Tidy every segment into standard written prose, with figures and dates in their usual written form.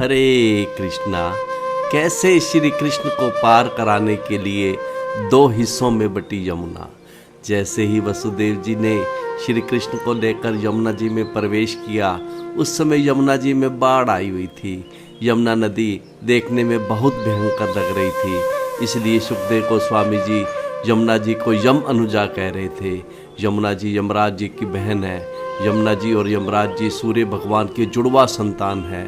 हरे कृष्णा। कैसे श्री कृष्ण को पार कराने के लिए दो हिस्सों में बटी यमुना। जैसे ही वसुदेव जी ने श्री कृष्ण को लेकर यमुना जी में प्रवेश किया, उस समय यमुना जी में बाढ़ आई हुई थी। यमुना नदी देखने में बहुत भयंकर लग रही थी, इसलिए सुखदेव गोस्वामी जी यमुना जी को यम अनुजा कह रहे थे। यमुना जी यमराज जी की बहन है। यमुना जी और यमराज जी सूर्य भगवान के जुड़वा संतान है।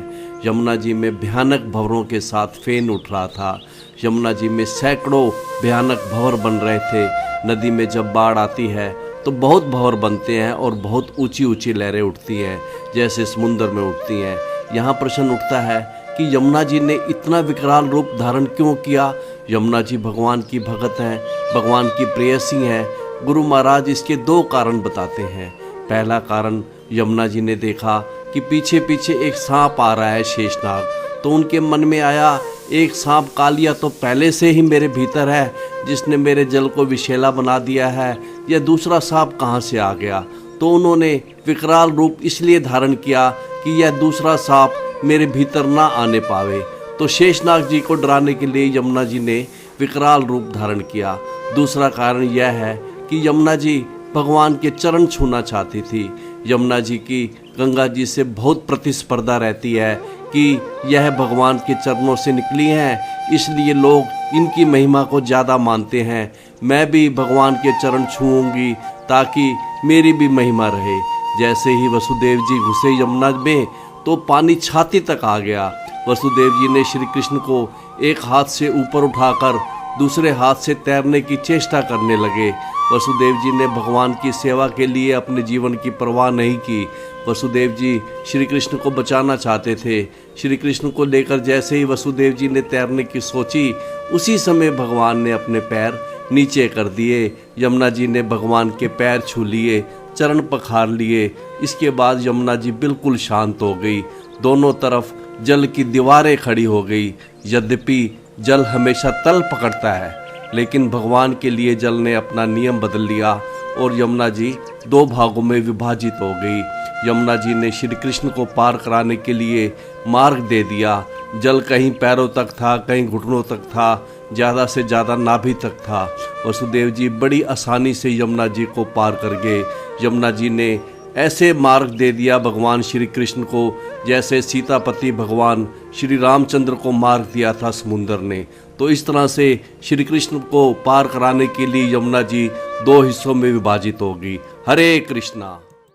यमुना जी में भयानक भंवरों के साथ फेन उठ रहा था। यमुना जी में सैकड़ों भयानक भंवर बन रहे थे। नदी में जब बाढ़ आती है तो बहुत भंवर बनते हैं और बहुत ऊंची ऊंची लहरें उठती हैं, जैसे समुद्र में उठती हैं। यहाँ प्रश्न उठता है कि यमुना जी ने इतना विकराल रूप धारण क्यों किया। यमुना जी भगवान की भगत हैं, भगवान की प्रेयसी हैं। गुरु महाराज इसके दो कारण बताते हैं। पहला कारण, यमुना जी ने देखा कि पीछे पीछे एक सांप आ रहा है, शेषनाग। तो उनके मन में आया, एक सांप कालिया तो पहले से ही मेरे भीतर है, जिसने मेरे जल को विषैला बना दिया है। यह दूसरा सांप कहाँ से आ गया। तो उन्होंने विकराल रूप इसलिए धारण किया कि यह दूसरा सांप मेरे भीतर ना आने पावे। तो शेषनाग जी को डराने के लिए यमुना जी ने विकराल रूप धारण किया। दूसरा कारण यह है कि यमुना जी भगवान के चरण छूना चाहती थी। यमुना जी की गंगा जी से बहुत प्रतिस्पर्धा रहती है कि यह भगवान के चरणों से निकली हैं, इसलिए लोग इनकी महिमा को ज़्यादा मानते हैं। मैं भी भगवान के चरण छूऊंगी ताकि मेरी भी महिमा रहे। जैसे ही वसुदेव जी घुसे यमुना में तो पानी छाती तक आ गया। वसुदेव जी ने श्री कृष्ण को एक हाथ से ऊपर उठाकर दूसरे हाथ से तैरने की चेष्टा करने लगे। वसुदेव जी ने भगवान की सेवा के लिए अपने जीवन की परवाह नहीं की। वसुदेव जी श्री कृष्ण को बचाना चाहते थे। श्री कृष्ण को लेकर जैसे ही वसुदेव जी ने तैरने की सोची, उसी समय भगवान ने अपने पैर नीचे कर दिए। यमुना जी ने भगवान के पैर छू लिए, चरण पखार लिए। इसके बाद यमुना जी बिल्कुल शांत हो गई। दोनों तरफ जल की दीवारें खड़ी हो गई। यद्यपि जल हमेशा तल पकड़ता है, लेकिन भगवान के लिए जल ने अपना नियम बदल लिया और यमुना जी दो भागों में विभाजित हो गई। यमुना जी ने श्री कृष्ण को पार कराने के लिए मार्ग दे दिया। जल कहीं पैरों तक था, कहीं घुटनों तक था, ज़्यादा से ज़्यादा नाभि तक था। वसुदेव जी बड़ी आसानी से यमुना जी को पार कर गए। यमुना जी ने ऐसे मार्ग दे दिया भगवान श्री कृष्ण को, जैसे सीतापति भगवान श्री रामचंद्र को मार्ग दिया था समुंदर ने। तो इस तरह से श्री कृष्ण को पार कराने के लिए यमुना जी दो हिस्सों में विभाजित होगी। हरे कृष्णा।